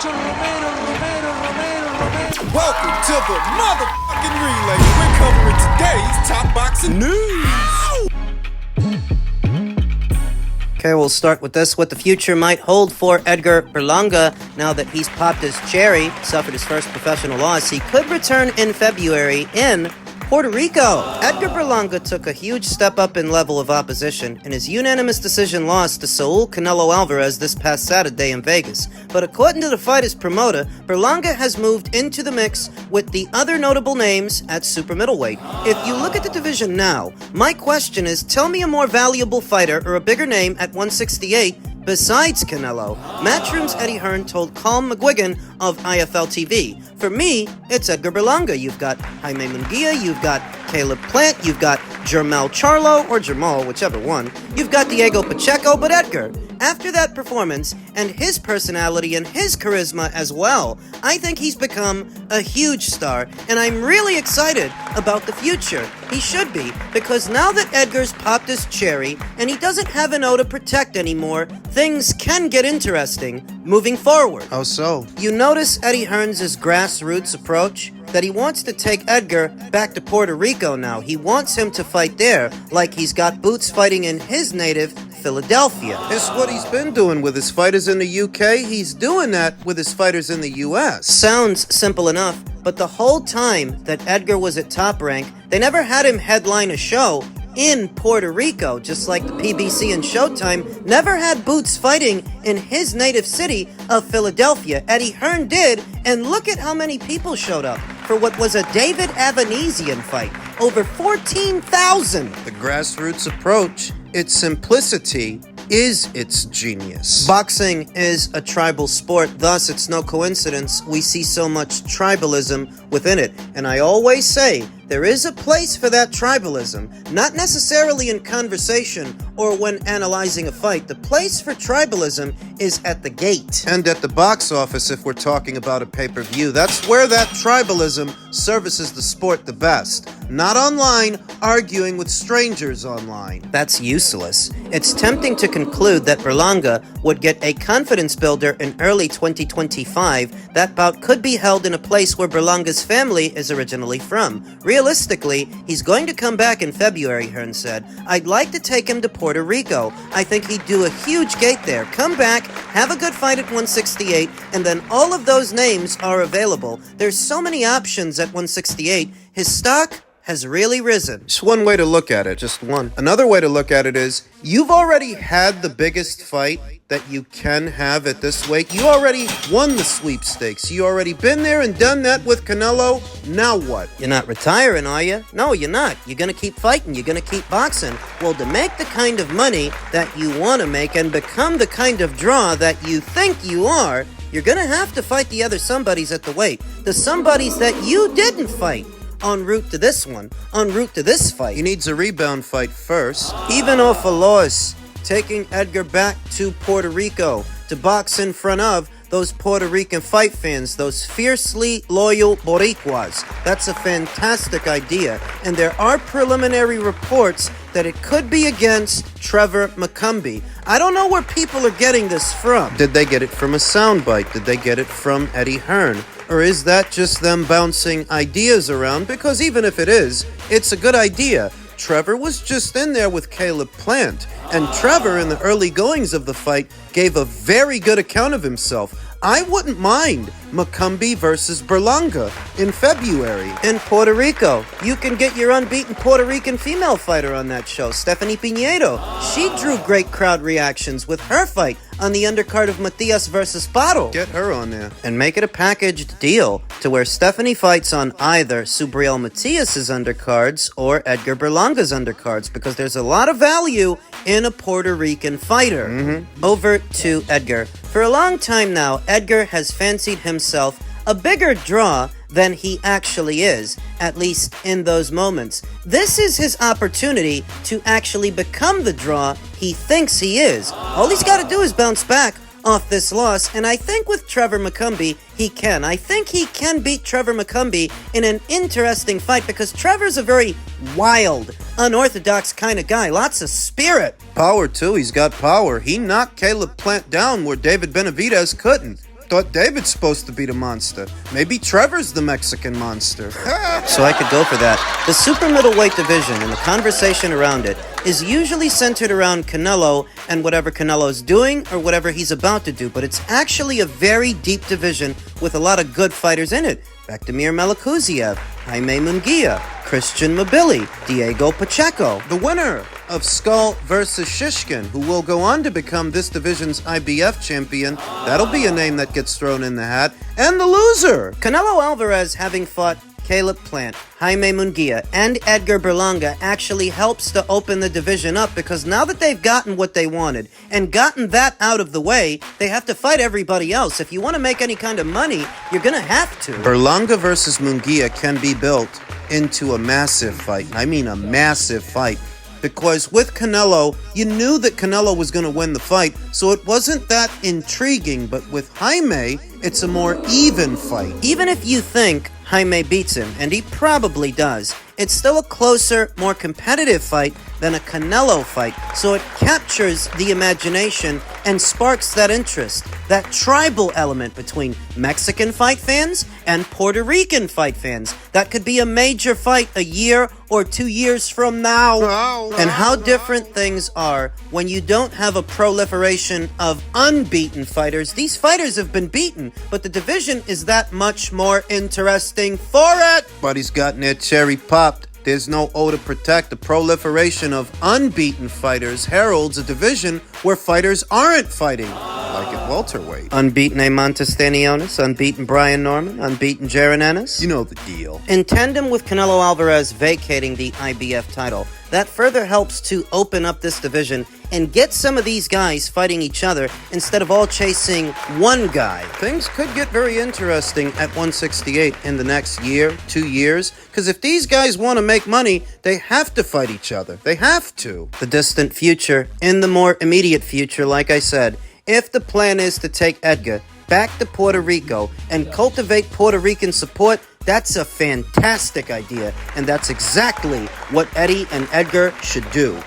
Welcome to the motherfucking relay. We're covering today's top boxing news. Okay, we'll start with this. What the future might hold for Edgar Berlanga now that he's popped his cherry, suffered his first professional loss. He could return in February in Puerto Rico. Edgar Berlanga took a huge step up in level of opposition in his unanimous decision loss to Saul Canelo Alvarez this past Saturday in Vegas. But according to the fighter's promoter, Berlanga has moved into the mix with the other notable names at super middleweight. If you look at the division now, my question is, tell me a more valuable fighter or a bigger name at 168 besides Canelo. Matchroom's Eddie Hearn told Colm McGuigan of IFL TV, for me, it's Edgar Berlanga. You've got Jaime Munguia, you've got Caleb Plant, you've got Jermell Charlo, or Jamal, whichever one. You've got Diego Pacheco, but Edgar, after that performance, and his personality and his charisma as well, I think he's become a huge star, and I'm really excited about the future. He should be, because now that Edgar's popped his cherry, and he doesn't have an O to protect anymore, things can get interesting moving forward. How so? You notice Eddie Hearn's grassroots approach? That he wants to take Edgar back to Puerto Rico now. He wants him to fight there, like he's got Boots fighting in his native Philadelphia. It's what he's been doing with his fighters in the UK. He's doing that with his fighters in the US. Sounds simple enough, but the whole time that Edgar was at Top Rank, they never had him headline a show in Puerto Rico, just like the PBC and Showtime never had Boots fighting in his native city of Philadelphia. Eddie Hearn did, and look at how many people showed up for what was a David Avanesian fight. Over 14,000. The grassroots approach, its simplicity, is its genius. Boxing is a tribal sport, thus it's no coincidence we see so much tribalism within it. And I always say, there is a place for that tribalism, not necessarily in conversation or when analyzing a fight. The place for tribalism is at the gate. And at the box office, if we're talking about a pay-per-view. That's where that tribalism services the sport the best. Not online, arguing with strangers online. That's useless. It's tempting to conclude that Berlanga would get a confidence builder in early 2025. That bout could be held in a place where Berlanga's family is originally from. Realistically, he's going to come back in February, Hearn said. I'd like to take him to Puerto Rico. I think he'd do a huge gate there. Come back, have a good fight at 168, and then all of those names are available. There's so many options at 168. His stock has really risen. It's one way to look at it, just one. Another way to look at it is, you've already had the biggest fight that you can have at this weight. You already won the sweepstakes. You already been there and done that with Canelo. Now what? You're not retiring, are you? No, you're not. You're gonna keep fighting. You're gonna keep boxing. Well, to make the kind of money that you want to make and become the kind of draw that you think you are, you're gonna have to fight the other somebodies at the weight. The somebodies that you didn't fight. En route to this one, en route to this fight. He needs a rebound fight first. Even off a loss, taking Edgar back to Puerto Rico to box in front of those Puerto Rican fight fans, those fiercely loyal Boricuas. That's a fantastic idea, and there are preliminary reports that it could be against Trevor McCumby. I don't know where people are getting this from. Did they get it from a soundbite? Did they get it from Eddie Hearn? Or is that just them bouncing ideas around? Because even if it is, it's a good idea. Trevor was just in there with Caleb Plant, and Trevor, in the early goings of the fight, gave a very good account of himself. I wouldn't mind McCumby versus Berlanga in February. In Puerto Rico, you can get your unbeaten Puerto Rican female fighter on that show, Stephanie Pinedo. She drew great crowd reactions with her fight on the undercard of Matias versus Paro. Get her on there. And make it a packaged deal to where Stephanie fights on either Subriel Matias's undercards or Edgar Berlanga's undercards, because there's a lot of value in a Puerto Rican fighter. Over to Edgar. For a long time now, Edgar has fancied himself a bigger draw than he actually is, at least in those moments. This is his opportunity to actually become the draw he thinks he is. All he's got to do is bounce back off this loss, and I think with Trevor McCumby, he can. I think he can beat Trevor McCumby in an interesting fight, because Trevor's a very wild, unorthodox kind of guy. Lots of spirit. Power, too. He's got power. He knocked Caleb Plant down where David Benavidez couldn't. Thought David's supposed to be the monster. Maybe Trevor's the Mexican monster. So I could go for that. The super middleweight division and the conversation around it is usually centered around Canelo and whatever Canelo's doing or whatever he's about to do, but it's actually a very deep division with a lot of good fighters in it. Bektemir Melikuziev, Jaime Munguia, Christian Mabili, Diego Pacheco. The winner of Skull versus Shishkin, who will go on to become this division's IBF champion. That'll be a name that gets thrown in the hat. And the loser! Canelo Alvarez, having fought Caleb Plant, Jaime Munguia, and Edgar Berlanga, actually helps to open the division up, because now that they've gotten what they wanted and gotten that out of the way, they have to fight everybody else. If you want to make any kind of money, you're gonna have to. Berlanga versus Munguia can be built into a massive fight. I mean a massive fight. Because with Canelo, you knew that Canelo was going to win the fight, so it wasn't that intriguing. But with Jaime, it's a more even fight. Even if you think Jaime beats him, and he probably does, it's still a closer, more competitive fight than a Canelo fight, so it captures the imagination and sparks that interest, that tribal element between Mexican fight fans and Puerto Rican fight fans. That could be a major fight a year or 2 years from now. And how different things are when you don't have a proliferation of unbeaten fighters. These fighters have been beaten, but the division is that much more interesting for it. But he's gotten their cherry popped. There's no O to protect. The proliferation of unbeaten fighters heralds a division where fighters aren't fighting, like at welterweight. Unbeaten Eman Stanionis, unbeaten Brian Norman, unbeaten Jaron Ennis. You know the deal. In tandem with Canelo Alvarez vacating the IBF title, that further helps to open up this division and get some of these guys fighting each other instead of all chasing one guy. Things could get very interesting at 168 in the next year, 2 years, because if these guys want to make money, they have to fight each other. They have to. The distant future, in the more immediate future, like I said, if the plan is to take Edgar back to Puerto Rico and cultivate Puerto Rican support, that's a fantastic idea, and that's exactly what Eddie and Edgar should do.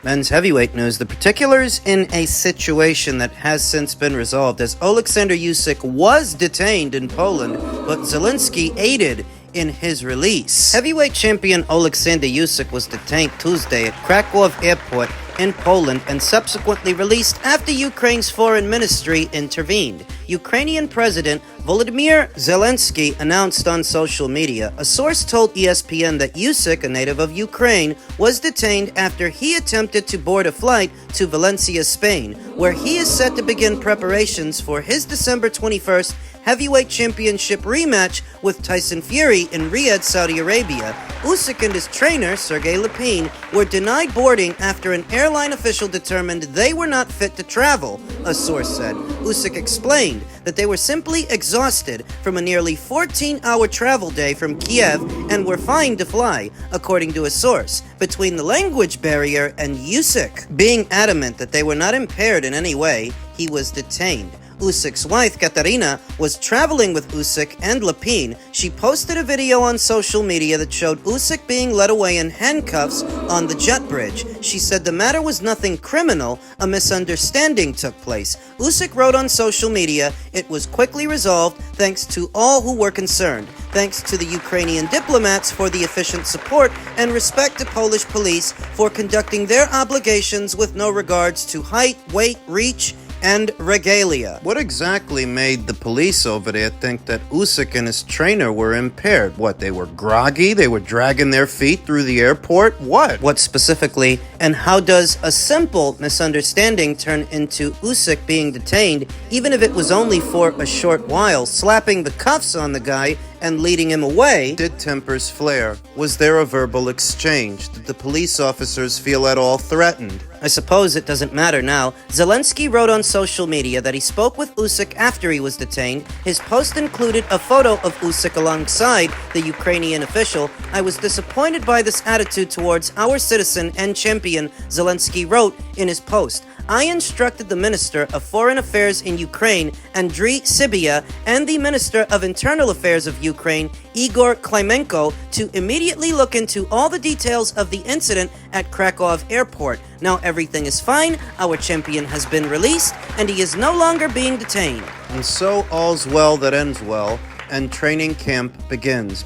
Men's heavyweight news, the particulars in a situation that has since been resolved, as Alexander Usyk was detained in Poland, but Zelensky aided in his release. Heavyweight champion Alexander Usyk was detained Tuesday at Krakow Airport in Poland and subsequently released after Ukraine's foreign ministry intervened. Ukrainian President Volodymyr Zelensky announced on social media. A source told ESPN that Usyk, a native of Ukraine, was detained after he attempted to board a flight to Valencia, Spain, where he is set to begin preparations for his December 21st heavyweight championship rematch with Tyson Fury in Riyadh, Saudi Arabia. Usyk and his trainer, Sergey Lapine, were denied boarding after an airline official determined they were not fit to travel, a source said. Usyk explained that they were simply exhausted from a nearly 14-hour travel day from Kiev and were fine to fly, according to a source. Between the language barrier and Usyk being adamant that they were not impaired in any way, he was detained. Usyk's wife, Katarina, was traveling with Usyk and Lapine. She posted a video on social media that showed Usyk being led away in handcuffs on the jet bridge. She said the matter was nothing criminal, a misunderstanding took place. Usyk wrote on social media, "It was quickly resolved thanks to all who were concerned. Thanks to the Ukrainian diplomats for the efficient support, and respect to Polish police for conducting their obligations with no regards to height, weight, reach, and regalia." What exactly made the police over there think that Usyk and his trainer were impaired? What, they were groggy? They were dragging their feet through the airport? What Specifically, and how does a simple misunderstanding turn into Usyk being detained, even if it was only for a short while, slapping the cuffs on the guy and leading him away? Did tempers flare? Was there a verbal exchange? Did the police officers feel at all threatened? I suppose it doesn't matter now. Zelensky wrote on social media that he spoke with Usyk after he was detained. His post included a photo of Usyk alongside the Ukrainian official. "I was disappointed by this attitude towards our citizen and champion," Zelensky wrote in his post. I instructed the Minister of Foreign Affairs in Ukraine, Andriy Sybiha, and the Minister of Internal Affairs of Ukraine, Igor Klimenko, to immediately look into all the details of the incident at Krakow Airport. Now everything is fine, our champion has been released, and he is no longer being detained. And so all's well that ends well, and training camp begins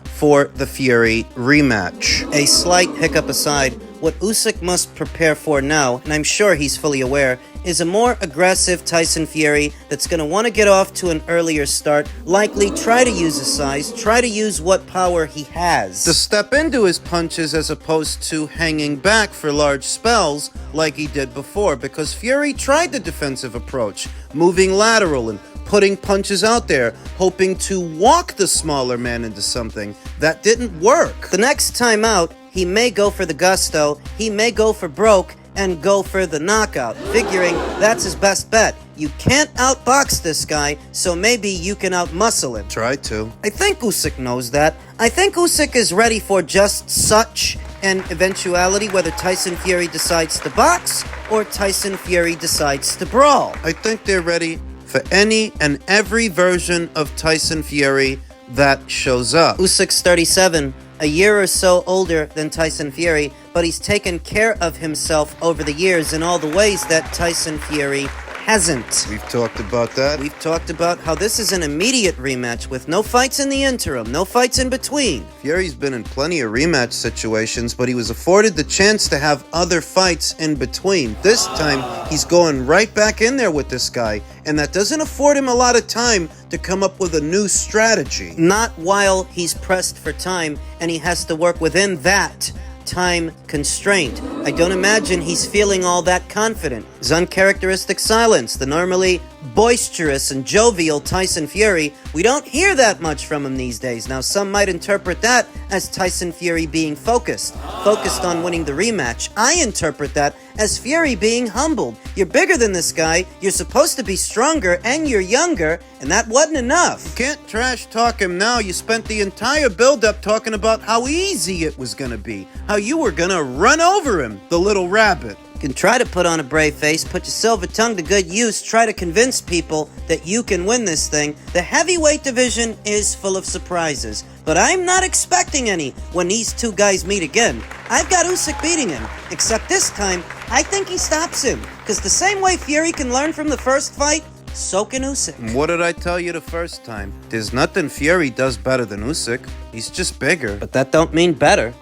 for the Fury rematch. A slight hiccup aside, what Usyk must prepare for now, and I'm sure he's fully aware, is a more aggressive Tyson Fury that's going to want to get off to an earlier start, likely try to use his size, try to use what power he has. To step into his punches as opposed to hanging back for large spells like he did before, because Fury tried the defensive approach, moving lateral and putting punches out there, hoping to walk the smaller man into something. That didn't work. The next time out, he may go for the gusto, he may go for broke, and go for the knockout, figuring that's his best bet. You can't outbox this guy, so maybe you can outmuscle him. Try to. I think Usyk knows that. I think Usyk is ready for just such an eventuality, whether Tyson Fury decides to box or Tyson Fury decides to brawl. I think they're ready for any and every version of Tyson Fury that shows up. Usyk's 37, a year or so older than Tyson Fury, but he's taken care of himself over the years in all the ways that Tyson Fury hasn't. We've talked about that. We've talked about how this is an immediate rematch with no fights in the interim, no fights in between. Fury's been in plenty of rematch situations, but he was afforded the chance to have other fights in between. This time, he's going right back in there with this guy, and that doesn't afford him a lot of time to come up with a new strategy. Not while he's pressed for time, and he has to work within that time constraint. I don't imagine he's feeling all that confident. His uncharacteristic silence, the normally boisterous and jovial Tyson Fury, we don't hear that much from him these days. Now, some might interpret that as Tyson Fury being focused on winning the rematch. I interpret that as Fury being humbled. You're bigger than this guy, you're supposed to be stronger, and you're younger, and that wasn't enough. You can't trash talk him now. You spent the entire build-up talking about how easy it was gonna be, how you were gonna run over him, the little rabbit. You can try to put on a brave face, put your silver tongue to good use, try to convince people that you can win this thing. The heavyweight division is full of surprises, but I'm not expecting any when these two guys meet again. I've got Usyk beating him, except this time, I think he stops him, because the same way Fury can learn from the first fight, so can Usyk. What did I tell you the first time? There's nothing Fury does better than Usyk. He's just bigger. But that don't mean better.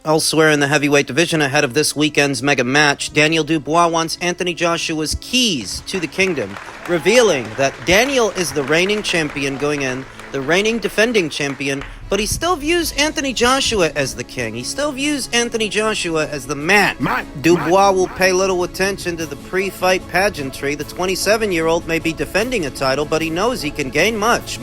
Elsewhere in the heavyweight division ahead of this weekend's mega match, Daniel Dubois wants Anthony Joshua's keys to the kingdom, revealing that Daniel is the reigning champion going in, the reigning defending champion, but he still views Anthony Joshua as the king. He still views Anthony Joshua as the man. Dubois will pay little attention to the pre-fight pageantry. The 27-year-old may be defending a title, but he knows he can gain much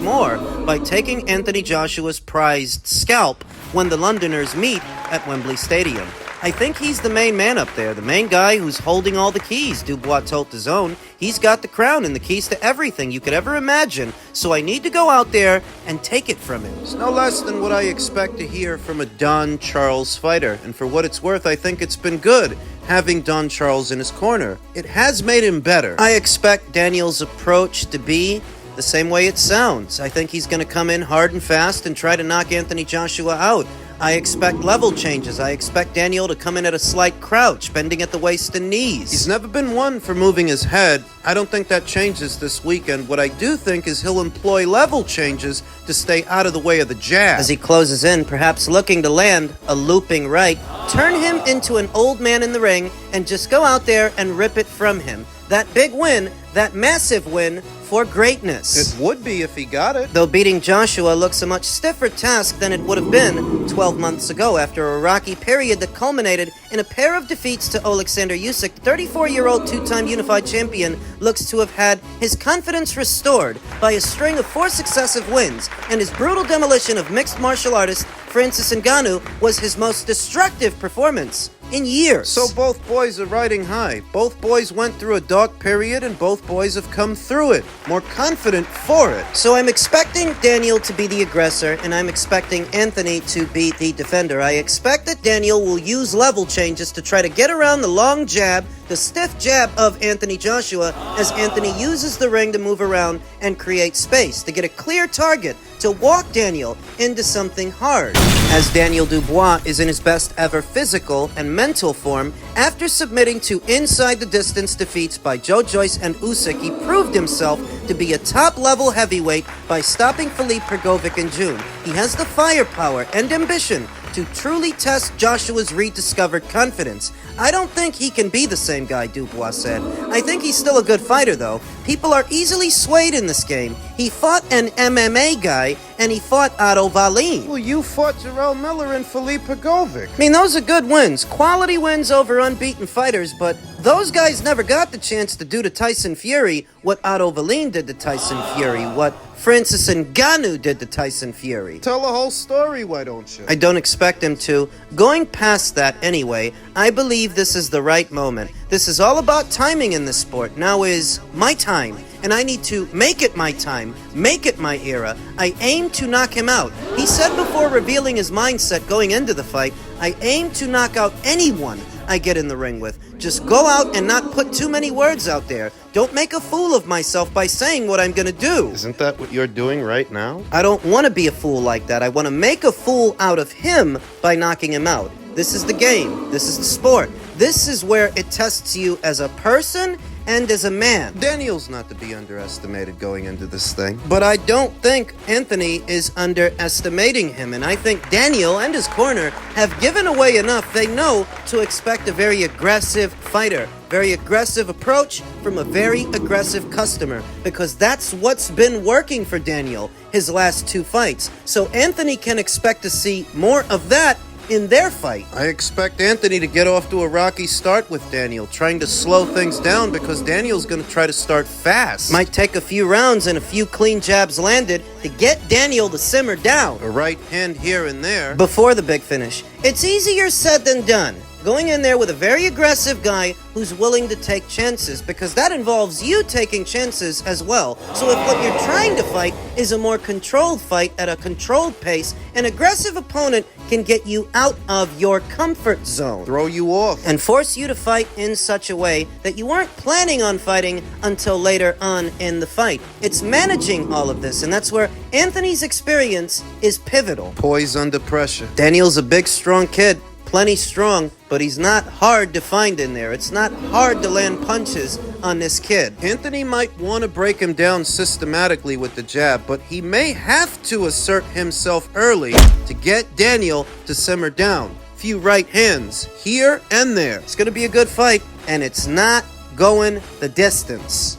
more by taking Anthony Joshua's prized scalp when the Londoners meet at Wembley Stadium. I think he's the main man up there, the main guy who's holding all the keys, Dubois told DAZN. He's got the crown and the keys to everything you could ever imagine, so I need to go out there and take it from him. It's no less than what I expect to hear from a Don Charles fighter, and for what it's worth, I think it's been good having Don Charles in his corner. It has made him better. I expect Daniel's approach to be the same way it sounds. I think he's going to come in hard and fast and try to knock Anthony Joshua out. I expect level changes. I expect Daniel to come in at a slight crouch, bending at the waist and knees. He's never been one for moving his head. I don't think that changes this weekend. What I do think is he'll employ level changes to stay out of the way of the jab. As he closes in, perhaps looking to land a looping right, turn him into an old man in the ring and just go out there and rip it from him. That big win, that massive win for greatness. It would be if he got it. Though beating Joshua looks a much stiffer task than it would have been 12 months ago after a rocky period that culminated in a pair of defeats to Alexander Usyk. 34-year-old two-time unified champion looks to have had his confidence restored by a string of 4 successive wins, and his brutal demolition of mixed martial artist Francis Ngannou was his most destructive performance in years. So both boys are riding high. Both boys went through a dark period and both boys have come through it. More confident for it. So I'm expecting Daniel to be the aggressor, and I'm expecting Anthony to be the defender. I expect that Daniel will use level changes to try to get around the long jab, the stiff jab of Anthony Joshua, as Anthony uses the ring to move around and create space, to get a clear target, to walk Daniel into something hard. As Daniel Dubois is in his best ever physical and mental form, after submitting to inside the distance defeats by Joe Joyce and Usyk, he proved himself to be a top-level heavyweight by stopping Filip Prgovic in June. He has the firepower and ambition to truly test Joshua's rediscovered confidence. I don't think he can be the same guy, Dubois said. I think he's still a good fighter, though. People are easily swayed in this game. He fought an MMA guy, and he fought Otto Wallin. Well, you fought Jarrell Miller and Filip Prgovic. I mean, those are good wins. Quality wins over unbeaten fighters, but those guys never got the chance to do to Tyson Fury what Otto Wallin did to Tyson Fury, what Francis Ngannou did to Tyson Fury. Tell the whole story, why don't you? I don't expect him to. Going past that anyway, I believe this is the right moment. This is all about timing in this sport. Now is my time, and I need to make it my time, make it my era. I aim to knock him out. He said before revealing his mindset going into the fight, I aim to knock out anyone I get in the ring with. Just go out and not put too many words out there. Don't make a fool of myself by saying what I'm gonna do. Isn't that what you're doing right now? I don't want to be a fool like that. I want to make a fool out of him by knocking him out. This is the game. This is the sport. This is where it tests you as a person and as a man. Daniel's not to be underestimated going into this thing. But I don't think Anthony is underestimating him, and I think Daniel and his corner have given away enough. They know to expect a very aggressive fighter, very aggressive approach from a very aggressive customer, because that's what's been working for Daniel his last two fights. So Anthony can expect to see more of that in their fight. I expect Anthony to get off to a rocky start with Daniel, trying to slow things down because Daniel's going to try to start fast. Might take a few rounds and a few clean jabs landed to get Daniel to simmer down. A right hand here and there. Before the big finish. It's easier said than done. Going in there with a very aggressive guy who's willing to take chances, because that involves you taking chances as well. So if what you're trying to fight is a more controlled fight at a controlled pace, an aggressive opponent can get you out of your comfort zone. Throw you off. And force you to fight in such a way that you weren't planning on fighting until later on in the fight. It's managing all of this, and that's where Anthony's experience is pivotal. Poise under pressure. Daniel's a big, strong kid. Plenty strong, but he's not hard to find in there. It's not hard to land punches on this kid. Anthony might want to break him down systematically with the jab, but he may have to assert himself early to get Daniel to simmer down. Few right hands here and there. It's going to be a good fight, and it's not going the distance.